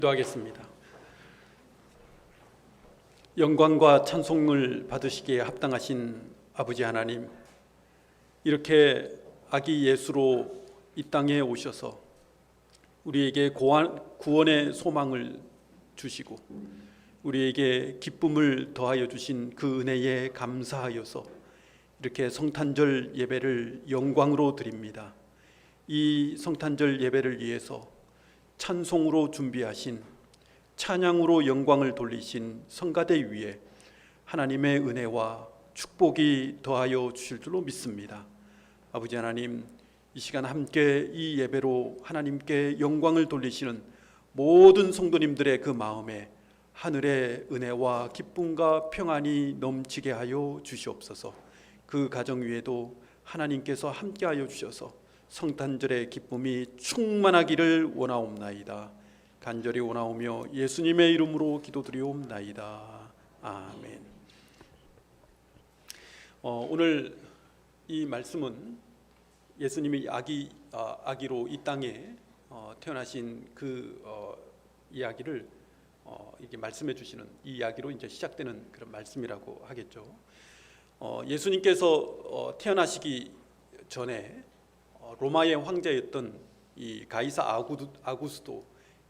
기도하겠습니다. 영광과 찬송을 받으시기에 합당하신 아버지 하나님, 이렇게 아기 예수로 이 땅에 오셔서 우리에게 구원의 소망을 주시고 우리에게 기쁨을 더하여 주신 그 은혜에 감사하여서 이렇게 성탄절 예배를 영광으로 드립니다. 이 성탄절 예배를 위해서 찬송으로 준비하신, 찬양으로 영광을 돌리신 성가대 위에 하나님의 은혜와 축복이 더하여 주실 줄로 믿습니다. 아버지 하나님, 이 시간 함께 이 예배로 하나님께 영광을 돌리시는 모든 성도님들의 그 마음에 하늘의 은혜와 기쁨과 평안이 넘치게 하여 주시옵소서. 그 가정 위에도 하나님께서 함께 하여 주셔서 성탄절의 기쁨이 충만하기를 원하옵나이다. 간절히 원하오며 예수님의 이름으로 기도드리옵나이다. 아멘. 오늘 이 말씀은 예수님이 아기로 이 땅에 태어나신 그 이야기를 이렇게 말씀해 주시는 이 이야기로 이제 시작되는 그런 말씀이라고 하겠죠. 예수님께서 태어나시기 전에 로마의 황제였던 이 가이사 아구스도,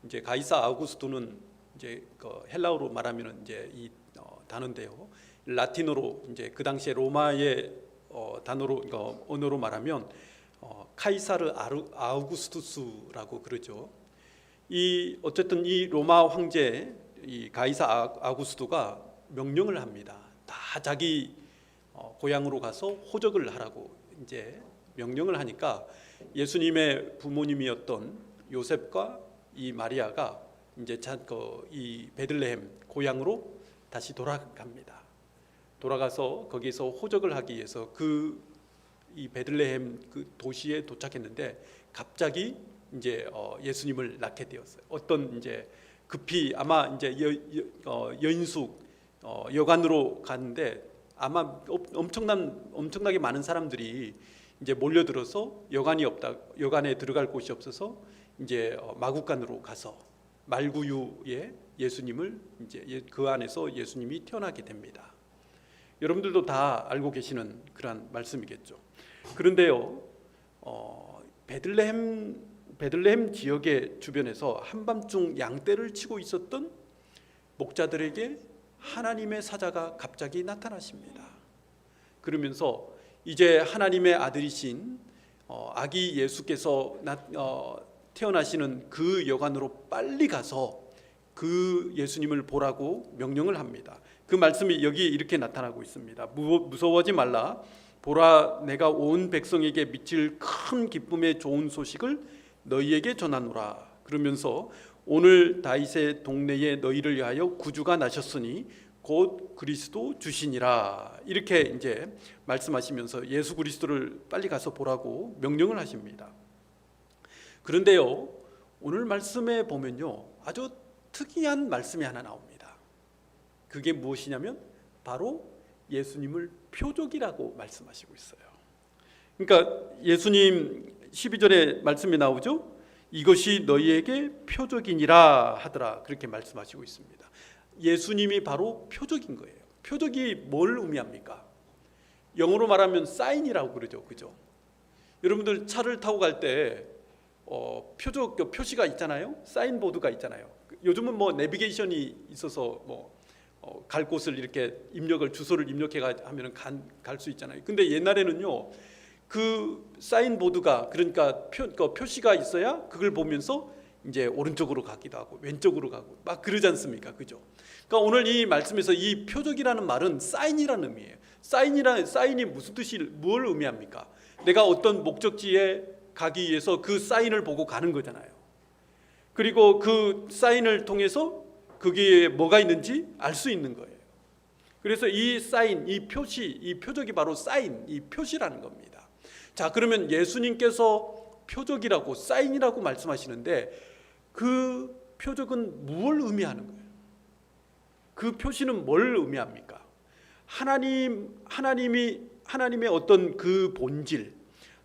이제 가이사 아구스도는 이제 그 헬라어로 말하면은 이제 이 단어인데요. 라틴어로 이제 그 당시에 로마의 단어로 언어로 말하면 카이사르 아우구스투스라고 그러죠. 어쨌든 이 로마 황제 이 가이사 아구스도가 명령을 합니다. 다 자기 고향으로 가서 호적을 하라고 이제 명령을 하니까 예수님의 부모님이었던 요셉과 이 마리아가 이제 이 베들레헴 고향으로 다시 돌아갑니다. 돌아가서 거기서 호적을 하기 위해서 이 베들레헴 그 도시에 도착했는데 갑자기 이제 예수님을 낳게 되었어요. 어떤 이제 급히 아마 이제 여인숙 여관으로 갔는데 아마 엄청나게 많은 사람들이 이제 몰려들어서 여관에 들어갈 곳이 없어서 이제 마구간으로 가서 말구유에 예수님을 이제 그 안에서 예수님이 태어나게 됩니다. 여러분들도 다 알고 계시는 그런 말씀이겠죠. 그런데요, 베들레헴 지역의 주변에서 한밤중 양떼를 치고 있었던 목자들에게 하나님의 사자가 갑자기 나타나십니다. 그러면서 이제 하나님의 아들이신 아기 예수께서 태어나시는 그 여관으로 빨리 가서 그 예수님을 보라고 명령을 합니다. 그 말씀이 여기 이렇게 나타나고 있습니다. 무서워하지 말라. 보라, 내가 온 백성에게 미칠 큰 기쁨의 좋은 소식을 너희에게 전하노라. 그러면서 오늘 다윗의 동네에 너희를 위하여 구주가 나셨으니 곧 그리스도 주시니라. 이렇게 이제 말씀하시면서 예수 그리스도를 빨리 가서 보라고 명령을 하십니다. 그런데요, 오늘 말씀에 보면요, 아주 특이한 말씀이 하나 나옵니다. 그게 무엇이냐면 바로 예수님을 표적이라고 말씀하시고 있어요. 그러니까 예수님 12절에 말씀이 나오죠. 이것이 너희에게 표적이니라 하더라. 그렇게 말씀하시고 있습니다. 예수님이 바로 표적인 거예요. 표적이 뭘 의미합니까? 영어로 말하면 사인이라고 그러죠. 그죠? 여러분들 차를 타고 갈 때 표시가 있잖아요. 사인보드가 있잖아요. 요즘은 뭐 내비게이션이 있어서 갈 곳을 이렇게 주소를 입력해 하면 갈 수 있잖아요. 근데 옛날에는요, 그 사인보드가, 그러니까 표시가 있어야 그걸 보면서 이제 오른쪽으로 가기도 하고 왼쪽으로 가고 막 그러지 않습니까? 그죠? 그러니까 오늘 이 말씀에서 이 표적이라는 말은 사인이라는 의미예요. 사인이 무슨 뭘 의미합니까? 내가 어떤 목적지에 가기 위해서 그 사인을 보고 가는 거잖아요. 그리고 그 사인을 통해서 거기에 뭐가 있는지 알 수 있는 거예요. 그래서 이 사인, 이 표적이 바로 사인, 이 표시라는 겁니다. 자, 그러면 예수님께서 표적이라고, 사인이라고 말씀하시는데 그 표적은 무엇을 의미하는 거예요? 그 표시는 뭘 의미합니까? 하나님의 어떤 그 본질,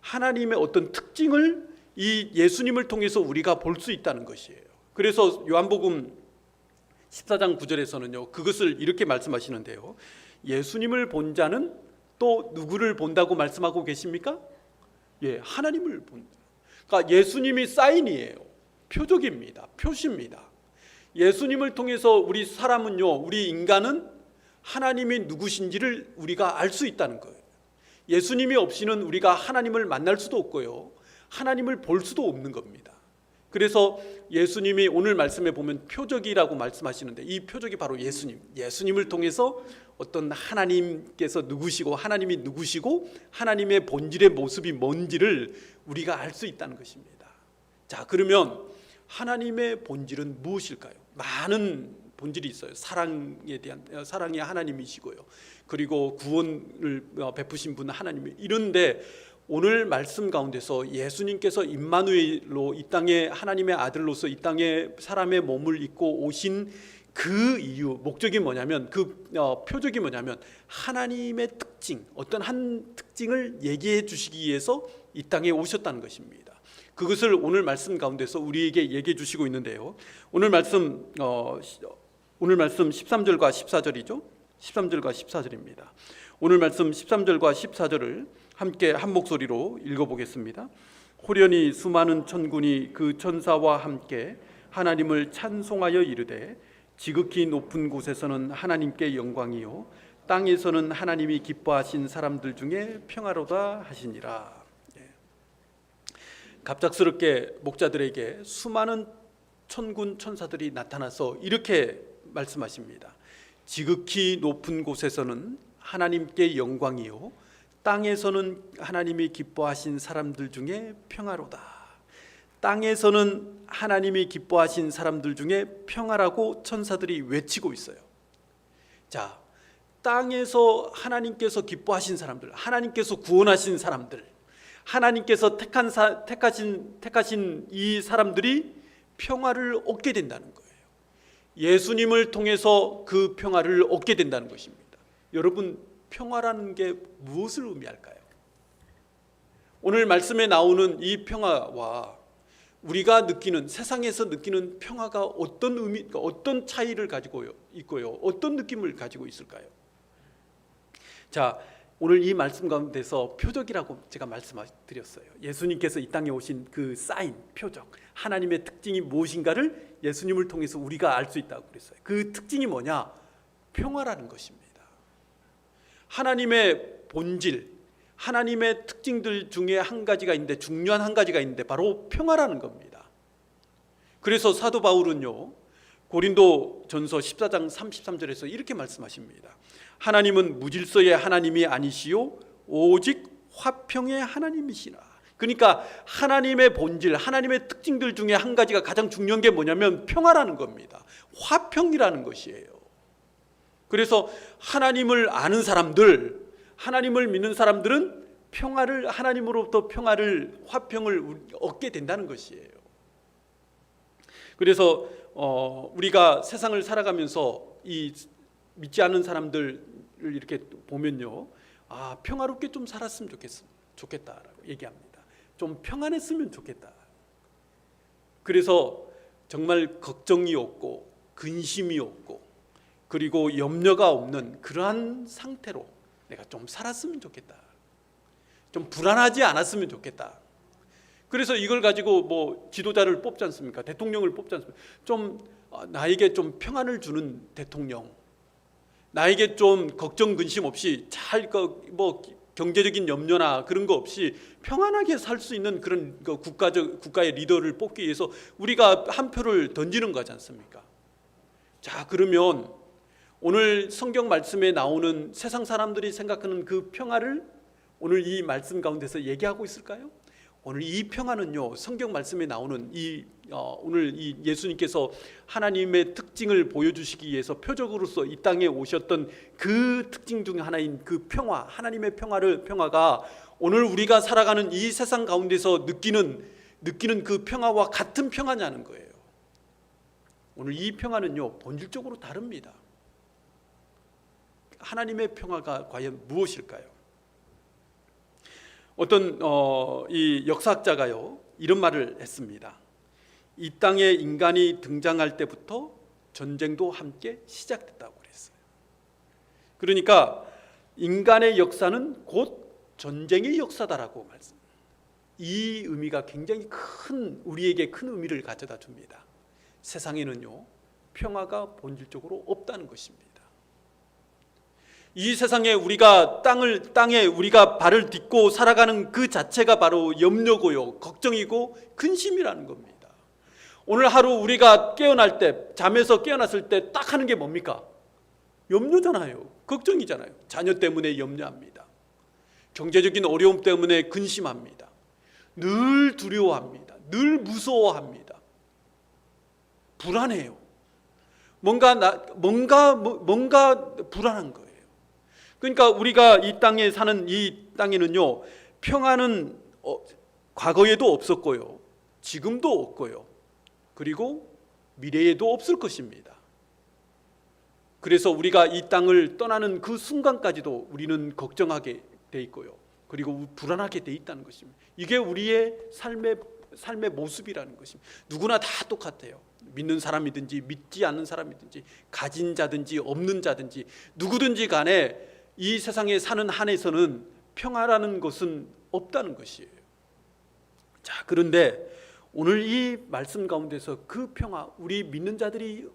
하나님의 어떤 특징을 이 예수님을 통해서 우리가 볼 수 있다는 것이에요. 그래서 요한복음 14장 9절에서는요 그것을 이렇게 말씀하시는데요. 예수님을 본 자는 또 누구를 본다고 말씀하고 계십니까? 예, 하나님을 본다. 그러니까 예수님이 사인이에요. 표적입니다. 표시입니다. 예수님을 통해서 우리 사람은요, 우리 인간은 하나님이 누구신지를 우리가 알 수 있다는 거예요. 예수님이 없이는 우리가 하나님을 만날 수도 없고요, 하나님을 볼 수도 없는 겁니다. 그래서 예수님이 오늘 말씀에 보면 표적이라고 말씀하시는데 이 표적이 바로 예수님을 통해서 어떤 하나님께서 누구시고 하나님이 누구시고 하나님의 본질의 모습이 뭔지를 우리가 알 수 있다는 것입니다. 자, 그러면 하나님의 본질은 무엇일까요? 많은 본질이 있어요. 사랑이 하나님이시고요, 그리고 구원을 베푸신 분은 하나님이 이런데, 오늘 말씀 가운데서 예수님께서 임마누엘로 이 땅에 하나님의 아들로서 이 땅에 사람의 몸을 입고 오신 그 이유, 목적이 뭐냐면, 그 표적이 뭐냐면 하나님의 특징, 어떤 한 특징을 얘기해 주시기 위해서 이 땅에 오셨다는 것입니다. 그것을 오늘 말씀 가운데서 우리에게 얘기해 주시고 있는데요. 오늘 말씀 13절과 14절이죠. 13절과 14절입니다. 오늘 말씀 13절과 14절을 함께 한 목소리로 읽어보겠습니다. 호련히 수많은 천군이 그 천사와 함께 하나님을 찬송하여 이르되, 지극히 높은 곳에서는 하나님께 영광이요 땅에서는 하나님이 기뻐하신 사람들 중에 평화로다 하시니라. 갑작스럽게 목자들에게 수많은 천군 천사들이 나타나서 이렇게 말씀하십니다. 지극히 높은 곳에서는 하나님께 영광이요 땅에서는 하나님이 기뻐하신 사람들 중에 평화로다. 땅에서는 하나님이 기뻐하신 사람들 중에 평화라고 천사들이 외치고 있어요. 자, 땅에서 하나님께서 기뻐하신 사람들, 하나님께서 구원하신 사람들, 하나님께서 택하신 이 사람들이 평화를 얻게 된다는 거예요. 예수님을 통해서 그 평화를 얻게 된다는 것입니다. 여러분, 평화라는 게 무엇을 의미할까요? 오늘 말씀에 나오는 이 평화와 우리가 느끼는, 세상에서 느끼는 평화가 어떤 의미, 어떤 차이를 가지고 있고요, 어떤 느낌을 가지고 있을까요? 자, 오늘 이 말씀 가운데서 표적이라고 제가 말씀드렸어요. 예수님께서 이 땅에 오신 그 사인, 표적, 하나님의 특징이 무엇인가를 예수님을 통해서 우리가 알 수 있다고 그랬어요. 그 특징이 뭐냐? 평화라는 것입니다. 하나님의 본질, 하나님의 특징들 중에 한 가지가 있는데, 중요한 한 가지가 있는데 바로 평화라는 겁니다. 그래서 사도 바울은요, 고린도 전서 14장 33절에서 이렇게 말씀하십니다. 하나님은 무질서의 하나님이 아니시요 오직 화평의 하나님이시라. 그러니까 하나님의 본질, 하나님의 특징들 중에 한 가지가 가장 중요한 게 뭐냐면 평화라는 겁니다. 화평이라는 것이에요. 그래서 하나님을 아는 사람들, 하나님을 믿는 사람들은 평화를, 하나님으로부터 평화를, 화평을 얻게 된다는 것이에요. 그래서 우리가 세상을 살아가면서 이 믿지 않는 사람들을 이렇게 보면요, 아, 평화롭게 좀 살았으면 좋겠다라고 얘기합니다. 좀 평안했으면 좋겠다. 그래서 정말 걱정이 없고 근심이 없고 그리고 염려가 없는 그러한 상태로 내가 좀 살았으면 좋겠다. 좀 불안하지 않았으면 좋겠다. 그래서 이걸 가지고 뭐 지도자를 뽑지 않습니까? 대통령을 뽑지 않습니까? 좀 나에게 좀 평안을 주는 대통령, 나에게 좀 걱정 근심 없이 잘 뭐 경제적인 염려나 그런 거 없이 평안하게 살 수 있는 그런 국가의 리더를 뽑기 위해서 우리가 한 표를 던지는 거지 않습니까? 자, 그러면 오늘 성경 말씀에 나오는 세상 사람들이 생각하는 그 평화를 오늘 이 말씀 가운데서 얘기하고 있을까요? 오늘 이 평화는요, 성경 말씀에 나오는 오늘 이 예수님께서 하나님의 특징을 보여주시기 위해서 표적으로서 이 땅에 오셨던 그 특징 중 하나인 그 평화, 하나님의 평화가 오늘 우리가 살아가는 이 세상 가운데서 느끼는 그 평화와 같은 평화냐는 거예요. 오늘 이 평화는요, 본질적으로 다릅니다. 하나님의 평화가 과연 무엇일까요? 어떤 이 역사학자가요, 이런 말을 했습니다. 이 땅에 인간이 등장할 때부터 전쟁도 함께 시작됐다고 그랬어요. 그러니까 인간의 역사는 곧 전쟁의 역사다라고 말씀. 이 의미가 굉장히 우리에게 큰 의미를 가져다 줍니다. 세상에는요, 평화가 본질적으로 없다는 것입니다. 이 세상에 우리가 땅에 우리가 발을 딛고 살아가는 그 자체가 바로 염려고요, 걱정이고 근심이라는 겁니다. 오늘 하루 우리가 깨어날 때, 잠에서 깨어났을 때 딱 하는 게 뭡니까? 염려잖아요. 걱정이잖아요. 자녀 때문에 염려합니다. 경제적인 어려움 때문에 근심합니다. 늘 두려워합니다. 늘 무서워합니다. 불안해요. 뭔가 불안한 거예요. 그러니까 우리가 이 땅에 사는 이 땅에는요, 평화는 과거에도 없었고요, 지금도 없고요, 그리고 미래에도 없을 것입니다. 그래서 우리가 이 땅을 떠나는 그 순간까지도 우리는 걱정하게 돼 있고요, 그리고 불안하게 돼 있다는 것입니다. 이게 우리의 삶의 모습이라는 것입니다. 누구나 다 똑같아요. 믿는 사람이든지 믿지 않는 사람이든지 가진 자든지 없는 자든지 누구든지 간에 이 세상에 사는 한에서는 평화라는 것은 없다는 것이에요. 자, 그런데 오늘 이 말씀 가운데서 그 평화, 우리 믿는 자들이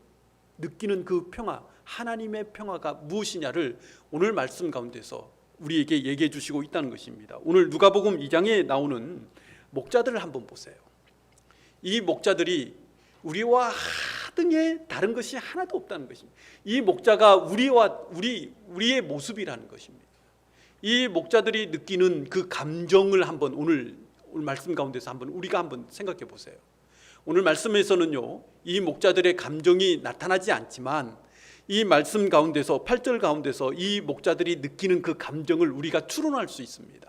느끼는 그 평화, 하나님의 평화가 무엇이냐를 오늘 말씀 가운데서 우리에게 얘기해 주시고 있다는 것입니다. 오늘 누가복음 2장에 나오는 목자들을 한번 보세요. 이 목자들이 우리와 하등의 다른 것이 하나도 없다는 것입니다. 이 목자가 우리의 모습이라는 것입니다. 이 목자들이 느끼는 그 감정을 한번 오늘 말씀 가운데서 우리가 한번 생각해 보세요. 오늘 말씀에서는요, 이 목자들의 감정이 나타나지 않지만 이 말씀 가운데서 8절 가운데서 이 목자들이 느끼는 그 감정을 우리가 추론할 수 있습니다.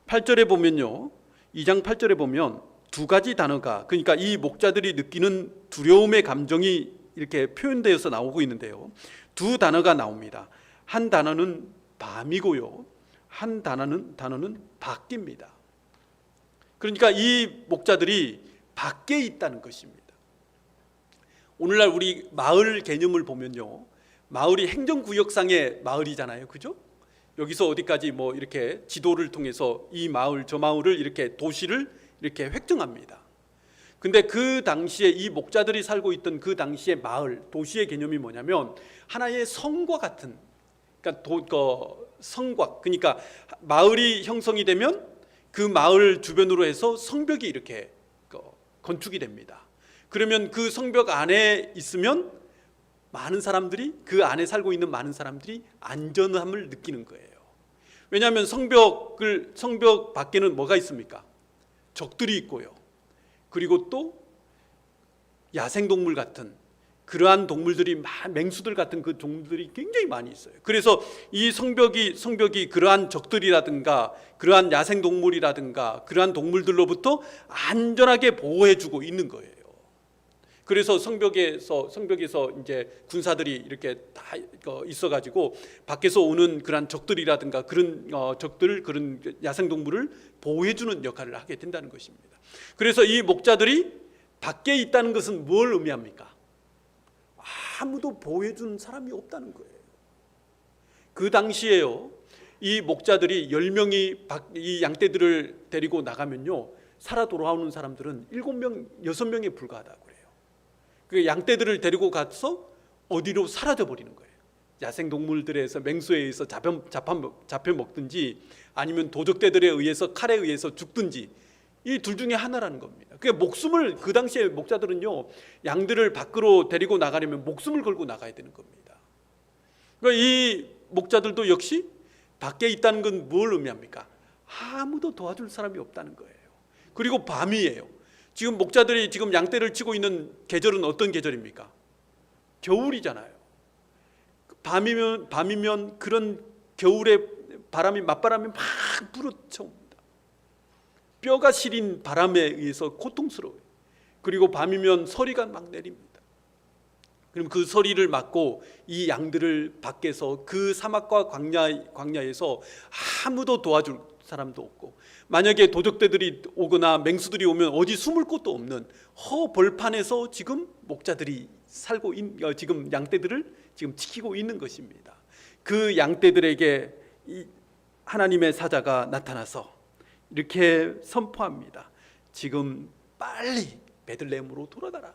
8절에 보면요, 2장 8절에 보면 두 가지 단어가, 그러니까 이 목자들이 느끼는 두려움의 감정이 이렇게 표현되어서 나오고 있는데요, 두 단어가 나옵니다. 한 단어는 밤이고요, 한 단어는 밖입니다. 그러니까 이 목자들이 밖에 있다는 것입니다. 오늘날 우리 마을 개념을 보면요, 마을이 행정구역상의 마을이잖아요, 그죠? 여기서 어디까지 뭐 이렇게 지도를 통해서 이 마을 저 마을을 이렇게 도시를 이렇게 획정합니다. 근데 그 당시에 이 목자들이 살고 있던 그 당시의 마을, 도시의 개념이 뭐냐면 하나의 성과 같은, 그러니까 성곽, 그러니까 마을이 형성이 되면 그 마을 주변으로 해서 성벽이 이렇게 건축이 됩니다. 그러면 그 성벽 안에 있으면 많은 사람들이, 그 안에 살고 있는 많은 사람들이 안전함을 느끼는 거예요. 왜냐하면 성벽 밖에는 뭐가 있습니까? 적들이 있고요, 그리고 또 야생동물 같은 그러한 동물들이, 맹수들 같은 그 동물들이 굉장히 많이 있어요. 그래서 이 성벽이 그러한 적들이라든가 그러한 야생동물이라든가 그러한 동물들로부터 안전하게 보호해주고 있는 거예요. 그래서 성벽에서 이제 군사들이 이렇게 다 있어가지고 밖에서 오는 그런 적들이라든가 그런 그런 야생동물을 보호해주는 역할을 하게 된다는 것입니다. 그래서 이 목자들이 밖에 있다는 것은 뭘 의미합니까? 아무도 보호해준 사람이 없다는 거예요. 그 당시에요, 이 목자들이 10명이 이 양떼들을 데리고 나가면요, 살아 돌아오는 사람들은 7명, 6명에 불과하다고 그래요. 그 양떼들을 데리고 가서 어디로 사라져 버리는 거예요. 야생동물들에서, 맹수에 의해서 잡혀 먹든지 아니면 도적대들에 의해서 칼에 의해서 죽든지, 이 둘 중에 하나라는 겁니다. 그 목숨을, 그 당시에 목자들은요, 양들을 밖으로 데리고 나가려면 목숨을 걸고 나가야 되는 겁니다. 그러니까 이 목자들도 역시 밖에 있다는 건 뭘 의미합니까? 아무도 도와줄 사람이 없다는 거예요. 그리고 밤이에요. 지금 목자들이 지금 양떼를 치고 있는 계절은 어떤 계절입니까? 겨울이잖아요. 밤이면 그런 겨울에 맞바람이 막 불어쳐옵니다. 뼈가 시린 바람에 의해서 고통스러워요. 그리고 밤이면 서리가 막 내립니다. 그럼 그 서리를 맞고 이 양들을 밖에서 그 사막과 광야에서 아무도 도와줄 사람도 없고, 만약에 도적들이 오거나 맹수들이 오면 어디 숨을 곳도 없는 허벌판에서 지금 목자들이 지금 양떼들을 지금 지키고 있는 것입니다. 그 양떼들에게 하나님의 사자가 나타나서 이렇게 선포합니다. 지금 빨리 베들레헴으로 돌아가라.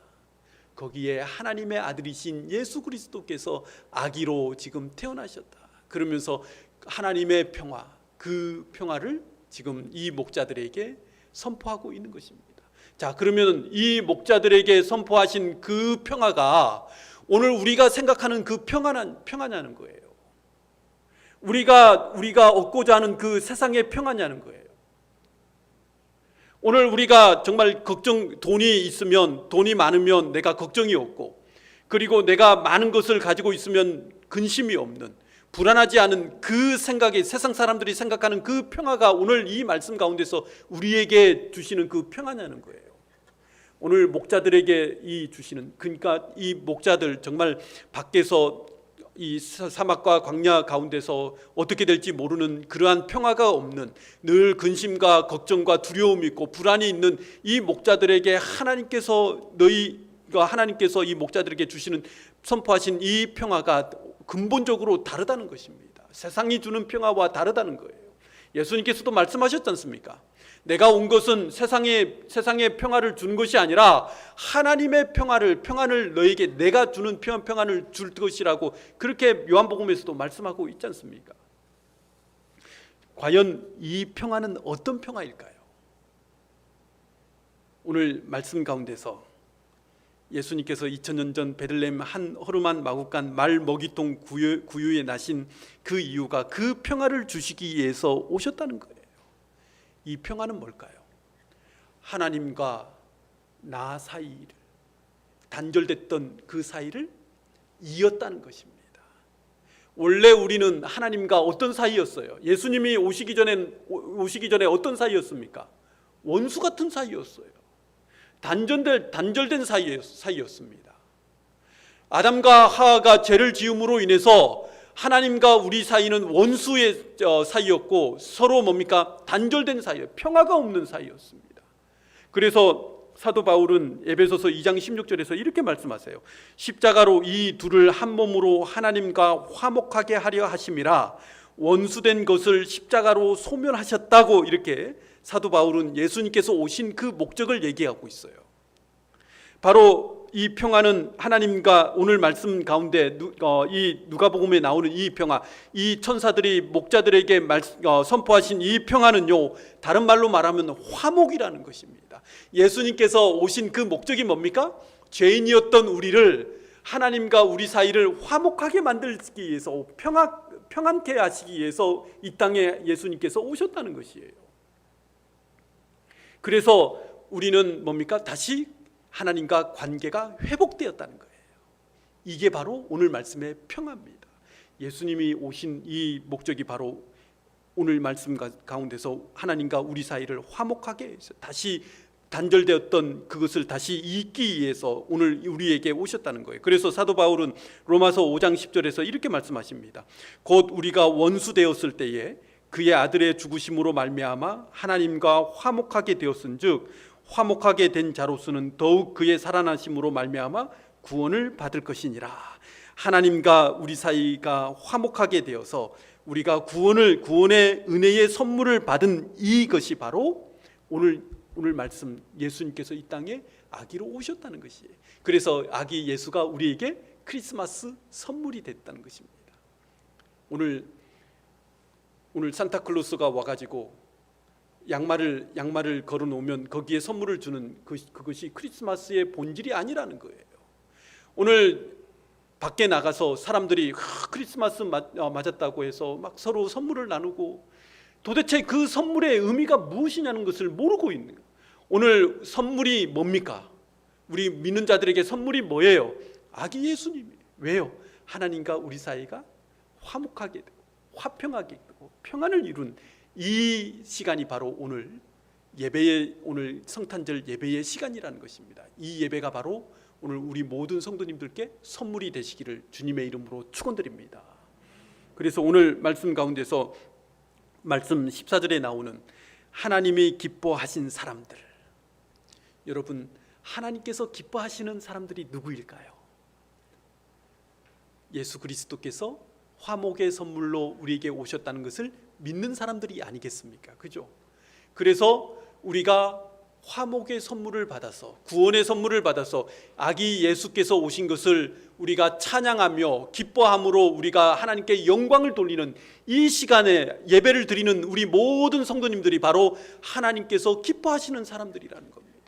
거기에 하나님의 아들이신 예수 그리스도께서 아기로 지금 태어나셨다. 그러면서 하나님의 평화, 그 평화를 지금 이 목자들에게 선포하고 있는 것입니다. 자, 그러면 이 목자들에게 선포하신 그 평화가 오늘 우리가 생각하는 그 평화냐는 거예요. 우리가 얻고자 하는 그 세상의 평화냐는 거예요. 오늘 우리가 정말 돈이 있으면, 돈이 많으면 내가 걱정이 없고, 그리고 내가 많은 것을 가지고 있으면 근심이 없는, 불안하지 않은 그 생각이, 세상 사람들이 생각하는 그 평화가 오늘 이 말씀 가운데서 우리에게 주시는 그 평화냐는 거예요. 오늘 목자들에게 주시는, 그러니까 이 목자들 정말 밖에서 이 사막과 광야 가운데서 어떻게 될지 모르는 그러한 평화가 없는, 늘 근심과 걱정과 두려움이 있고 불안이 있는 이 목자들에게 하나님께서 이 목자들에게 주시는, 선포하신 이 평화가 근본적으로 다르다는 것입니다. 세상이 주는 평화와 다르다는 거예요. 예수님께서도 말씀하셨지 않습니까? 내가 온 것은 세상의 평화를 주는 것이 아니라 하나님의 평안을 너에게 내가 주는 평안을 줄 것이라고, 그렇게 요한복음에서도 말씀하고 있지 않습니까? 과연 이 평안은 어떤 평화일까요? 오늘 말씀 가운데서 예수님께서 2000년 전 베들레헴 한 허름한 마구간 말 먹이통 구유에 나신 그 이유가 그 평화를 주시기 위해서 오셨다는 거예요. 이 평화는 뭘까요? 하나님과 나 사이를, 단절됐던 그 사이를 이었다는 것입니다. 원래 우리는 하나님과 어떤 사이였어요? 예수님이 오시기 전에 어떤 사이였습니까? 원수 같은 사이였어요. 단절된 사이였습니다. 아담과 하와가 죄를 지음으로 인해서 하나님과 우리 사이는 원수의 사이였고, 서로 뭡니까? 단절된 사이예요. 평화가 없는 사이였습니다. 그래서 사도 바울은 에베소서 2장 16절에서 이렇게 말씀하세요. 십자가로 이 둘을 한 몸으로 하나님과 화목하게 하려 하심이라, 원수된 것을 십자가로 소멸하셨다고, 이렇게 사도 바울은 예수님께서 오신 그 목적을 얘기하고 있어요. 바로 이 평화는 하나님과, 오늘 말씀 가운데 이 누가복음에 나오는 이 평화, 이 천사들이 목자들에게 선포하신 이 평화는요, 다른 말로 말하면 화목이라는 것입니다. 예수님께서 오신 그 목적이 뭡니까? 죄인이었던 우리를, 하나님과 우리 사이를 화목하게 만들기 위해서, 평안케 하시기 위해서 이 땅에 예수님께서 오셨다는 것이에요. 그래서 우리는 뭡니까? 다시 하나님과 관계가 회복되었다는 거예요. 이게 바로 오늘 말씀의 평화입니다. 예수님이 오신 이 목적이 바로 오늘 말씀 가운데서 하나님과 우리 사이를 화목하게 해서 다시 단절되었던 그것을 다시 잇기 위해서 오늘 우리에게 오셨다는 거예요. 그래서 사도 바울은 로마서 5장 10절에서 이렇게 말씀하십니다. 곧 우리가 원수 되었을 때에 그의 아들의 죽으심으로 말미암아 하나님과 화목하게 되었은즉, 화목하게 된 자로서는 더욱 그의 살아나심으로 말미암아 구원을 받을 것이니라. 하나님과 우리 사이가 화목하게 되어서 우리가 구원의 은혜의 선물을 받은 이것이 바로 오늘 말씀, 예수님께서 이 땅에 아기로 오셨다는 것이에요. 그래서 아기 예수가 우리에게 크리스마스 선물이 됐다는 것입니다. 오늘 산타클로스가 와가지고 양말을 걸어놓으면 거기에 선물을 주는 그것이 크리스마스의 본질이 아니라는 거예요. 오늘 밖에 나가서 사람들이 크리스마스 맞았다고 해서 막 서로 선물을 나누고, 도대체 그 선물의 의미가 무엇이냐는 것을 모르고 있는 거예요. 오늘 선물이 뭡니까? 우리 믿는 자들에게 선물이 뭐예요? 아기 예수님이에요. 왜요? 하나님과 우리 사이가 화목하게 되고 화평하게 되고 평안을 이룬 이 시간이 바로 오늘 성탄절 예배의 시간이라는 것입니다. 이 예배가 바로 오늘 우리 모든 성도님들께 선물이 되시기를 주님의 이름으로 축원드립니다. 그래서 오늘 말씀 가운데서 말씀 14절에 나오는 하나님이 기뻐하신 사람들, 여러분, 하나님께서 기뻐하시는 사람들이 누구일까요? 예수 그리스도께서 화목의 선물로 우리에게 오셨다는 것을 믿는 사람들이 아니겠습니까? 그죠? 그래서 우리가 화목의 선물을 받아서, 구원의 선물을 받아서 아기 예수께서 오신 것을 우리가 찬양하며 기뻐함으로 우리가 하나님께 영광을 돌리는 이 시간에 예배를 드리는 우리 모든 성도님들이 바로 하나님께서 기뻐하시는 사람들이라는 겁니다.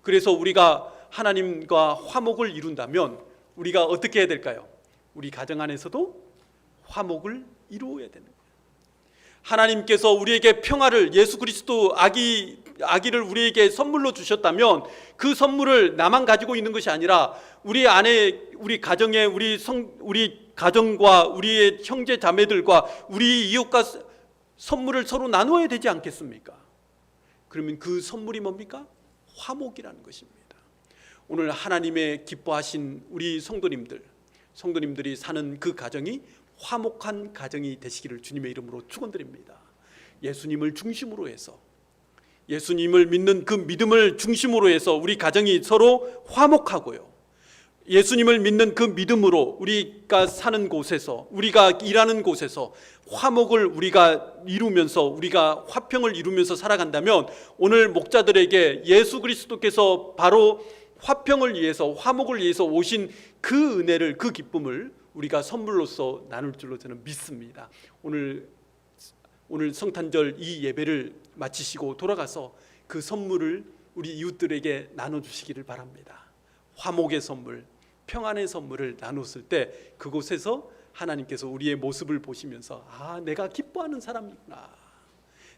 그래서 우리가 하나님과 화목을 이룬다면 우리가 어떻게 해야 될까요? 우리 가정 안에서도 화목을 이루어야 되는 거예요. 하나님께서 우리에게 평화를, 예수 그리스도 아기를 우리에게 선물로 주셨다면 그 선물을 나만 가지고 있는 것이 아니라 우리 안에, 우리 가정에, 우리 가정과 우리의 형제 자매들과 우리 이웃과 선물을 서로 나누어야 되지 않겠습니까? 그러면 그 선물이 뭡니까? 화목이라는 것입니다. 오늘 하나님의 기뻐하신 우리 성도님들이 사는 그 가정이 화목한 가정이 되시기를 주님의 이름으로 축원드립니다. 예수님을 중심으로 해서, 예수님을 믿는 그 믿음을 중심으로 해서 우리 가정이 서로 화목하고요, 예수님을 믿는 그 믿음으로 우리가 사는 곳에서, 우리가 일하는 곳에서 화목을 우리가 이루면서, 우리가 화평을 이루면서 살아간다면 오늘 목자들에게 예수 그리스도께서 바로 화평을 위해서, 화목을 위해서 오신 그 은혜를, 그 기쁨을 우리가 선물로서 나눌 줄로 저는 믿습니다. 오늘 성탄절 이 예배를 마치시고 돌아가서 그 선물을 우리 이웃들에게 나눠주시기를 바랍니다. 화목의 선물, 평안의 선물을 나눴을 때 그곳에서 하나님께서 우리의 모습을 보시면서 내가 기뻐하는 사람이구나,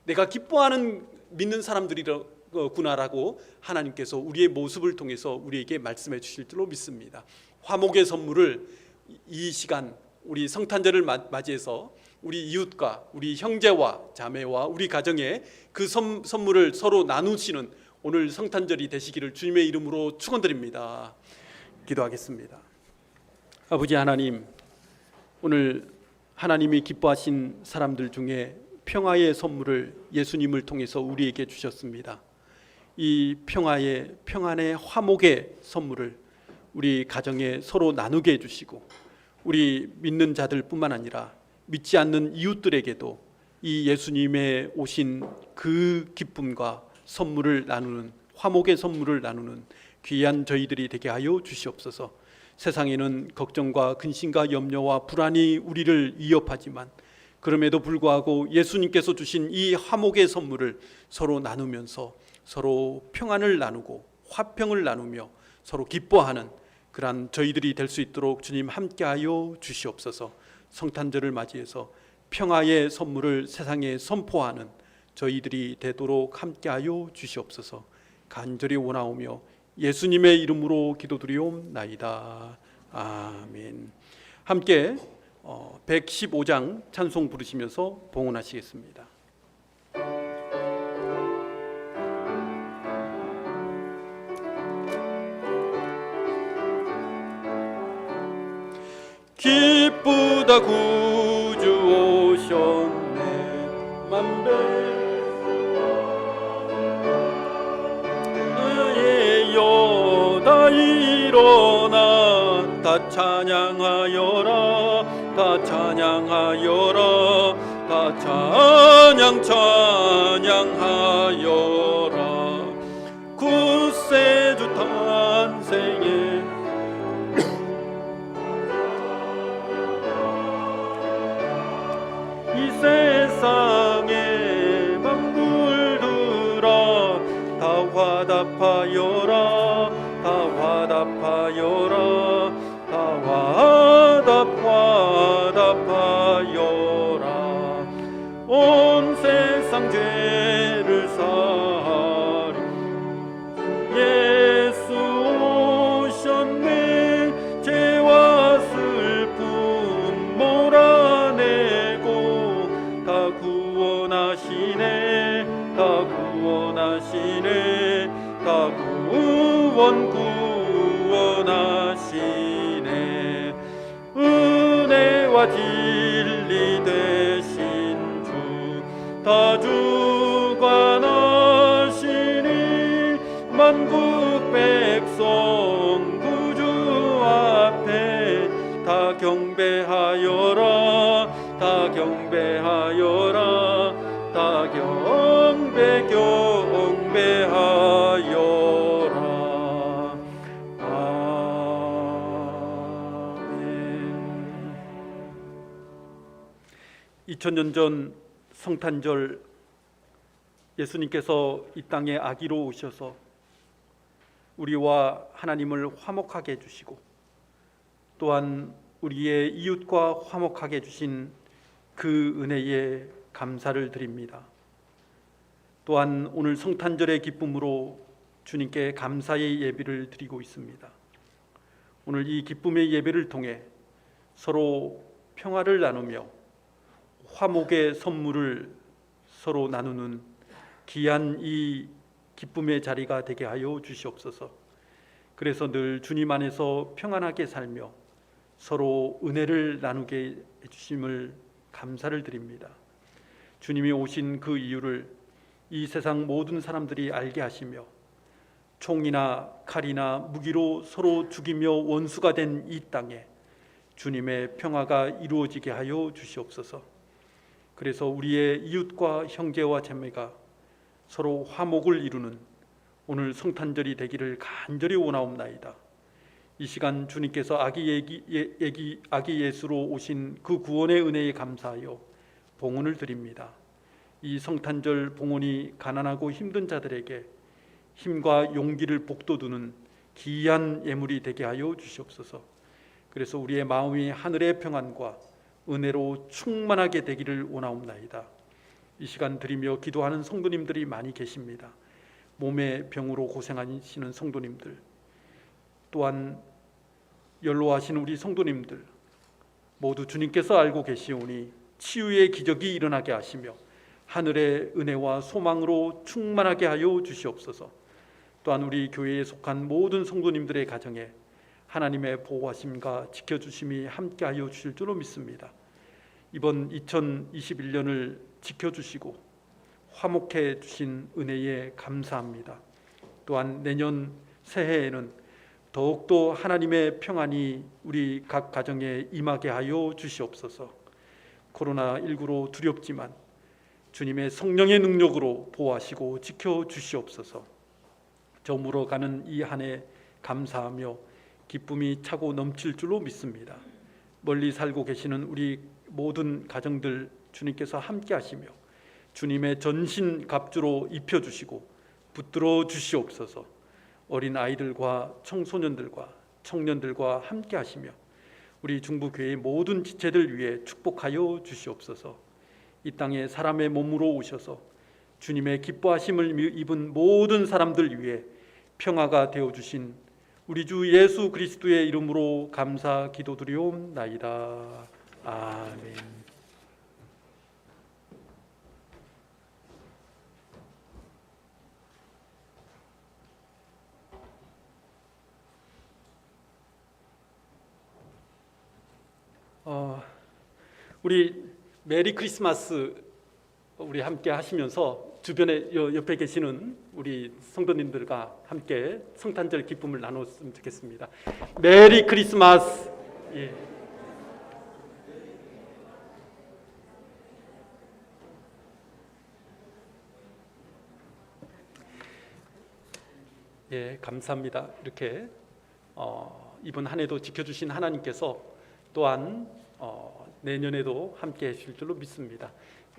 내가 기뻐하는 믿는 사람들이구나라고 하나님께서 우리의 모습을 통해서 우리에게 말씀해 주실 줄로 믿습니다. 화목의 선물을 이 시간 우리 성탄절을 맞이해서 우리 이웃과 우리 형제와 자매와 우리 가정에 그 선물을 서로 나누시는 오늘 성탄절이 되시기를 주님의 이름으로 축원드립니다. 기도하겠습니다. 아버지 하나님, 오늘 하나님이 기뻐하신 사람들 중에 평화의 선물을 예수님을 통해서 우리에게 주셨습니다. 이 평안의 화목의 선물을 우리 가정에 서로 나누게 해주시고, 우리 믿는 자들 뿐만 아니라 믿지 않는 이웃들에게도 이 예수님의 오신 그 기쁨과 선물을 나누는, 화목의 선물을 나누는 귀한 저희들이 되게 하여 주시옵소서. 세상에는 걱정과 근심과 염려와 불안이 우리를 위협하지만 그럼에도 불구하고 예수님께서 주신 이 화목의 선물을 서로 나누면서 서로 평안을 나누고 화평을 나누며 서로 기뻐하는 그러한 저희들이 될 수 있도록 주님 함께하여 주시옵소서. 성탄절을 맞이해서 평화의 선물을 세상에 선포하는 저희들이 되도록 함께하여 주시옵소서. 간절히 원하오며 예수님의 이름으로 기도드리옵나이다. 아멘. 함께 115장 찬송 부르시면서 봉헌하시겠습니다. 기쁘다 구주 오셨네, 만배 의여 다 일어나 다 찬양하여라, 다 찬양하여라, 다 찬양하여라. 구세주 탄생에 세상에 만물들아 다 화답하여라, 다 화답하여라, 다 화답하여라. 온 세상 죄를 사리 예수 오셨네, 죄와 슬픔 몰아내고 다 구원하시네, 다 구원하시네, 다 구원하시네. 은혜와 진리 되신 주 다 주관하시니 만국 백성 구주 앞에 다 경배하여라 다 경배하여라 다 경배하여라. 아멘. 2000년 전 성탄절 예수님께서 이 땅에 아기로 오셔서 우리와 하나님을 화목하게 해주시고 또한 우리의 이웃과 화목하게 해주신 그 은혜에 감사를 드립니다. 또한 오늘 성탄절의 기쁨으로 주님께 감사의 예배를 드리고 있습니다. 오늘 이 기쁨의 예배를 통해 서로 평화를 나누며 화목의 선물을 서로 나누는 귀한 이 기쁨의 자리가 되게 하여 주시옵소서. 그래서 늘 주님 안에서 평안하게 살며 서로 은혜를 나누게 해주심을 감사를 드립니다. 주님이 오신 그 이유를 이 세상 모든 사람들이 알게 하시며 총이나 칼이나 무기로 서로 죽이며 원수가 된 이 땅에 주님의 평화가 이루어지게 하여 주시옵소서. 그래서 우리의 이웃과 형제와 자매가 서로 화목을 이루는 오늘 성탄절이 되기를 간절히 원하옵나이다. 이 시간 주님께서 아기 예수로 오신 그 구원의 은혜에 감사하여 봉헌을 드립니다. 이 성탄절 봉헌이 가난하고 힘든 자들에게 힘과 용기를 북돋우는 귀한 예물이 되게 하여 주시옵소서. 그래서 우리의 마음이 하늘의 평안과 은혜로 충만하게 되기를 원하옵나이다. 이 시간 드리며 기도하는 성도님들이 많이 계십니다. 몸의 병으로 고생하시는 성도님들, 또한 연로하신 우리 성도님들 모두 주님께서 알고 계시오니 치유의 기적이 일어나게 하시며 하늘의 은혜와 소망으로 충만하게 하여 주시옵소서. 또한 우리 교회에 속한 모든 성도님들의 가정에 하나님의 보호하심과 지켜주심이 함께하여 주실 줄로 믿습니다. 이번 2021년을 지켜주시고 화목해 주신 은혜에 감사합니다. 또한 내년 새해에는 더욱더 하나님의 평안이 우리 각 가정에 임하게 하여 주시옵소서. 코로나19로 두렵지만 주님의 성령의 능력으로 보호하시고 지켜주시옵소서. 저물어 가는 이 한 해 감사하며 기쁨이 차고 넘칠 줄로 믿습니다. 멀리 살고 계시는 우리 모든 가정들 주님께서 함께 하시며 주님의 전신 갑주로 입혀주시고 붙들어 주시옵소서. 어린 아이들과 청소년들과 청년들과 함께 하시며 우리 중부교회의 모든 지체들 위해 축복하여 주시옵소서. 이 땅에 사람의 몸으로 오셔서 주님의 기뻐하심을 입은 모든 사람들 위해 평화가 되어주신 우리 주 예수 그리스도의 이름으로 감사 기도드리옵나이다. 아멘. 우리 메리 크리스마스 우리 함께 하시면서 주변에 옆에 계시는 우리 성도님들과 함께 성탄절 기쁨을 나눴으면 좋겠습니다. 메리 크리스마스. 예. 예, 감사합니다. 이렇게 이번 한 해도 지켜주신 하나님께서 또한 내년에도 함께 해주실 줄로 믿습니다.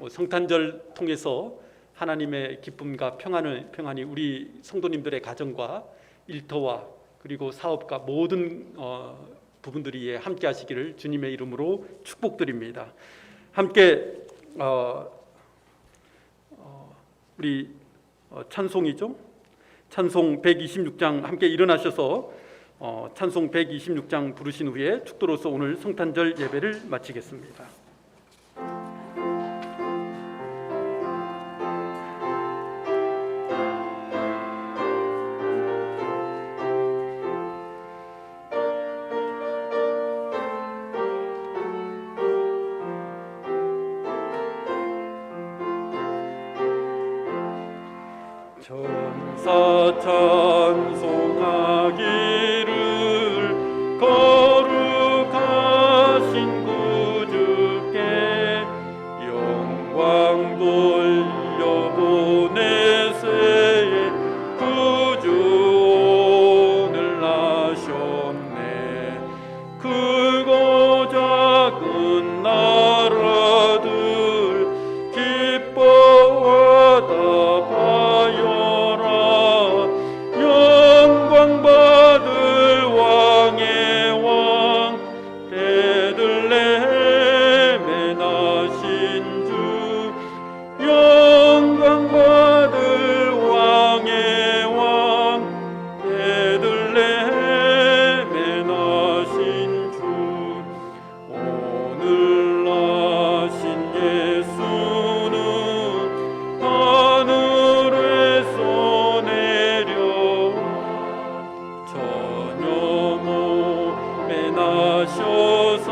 성탄절 통해서 하나님의 기쁨과 평안이 우리 성도님들의 가정과 일터와 그리고 사업과 모든 부분들이 함께 하시기를 주님의 이름으로 축복드립니다. 함께 우리 찬송이죠. 찬송 126장 함께 일어나셔서 찬송 126장 부르신 후에 축도로서 오늘 성탄절 예배를 마치겠습니다. 찬송하기를 거룩하신 구주께 영광 돌려보내세 구주 오늘 나셨네. 크고 작은 나라들 기뻐하다 바여라. 영광 받을 왕의 왕 베들레헴에 나신 주 영광 받을 왕의 왕 베들레헴에 나신 주 오늘 나신 예수는 하늘에서 내려와 저녁 몸에 나셔서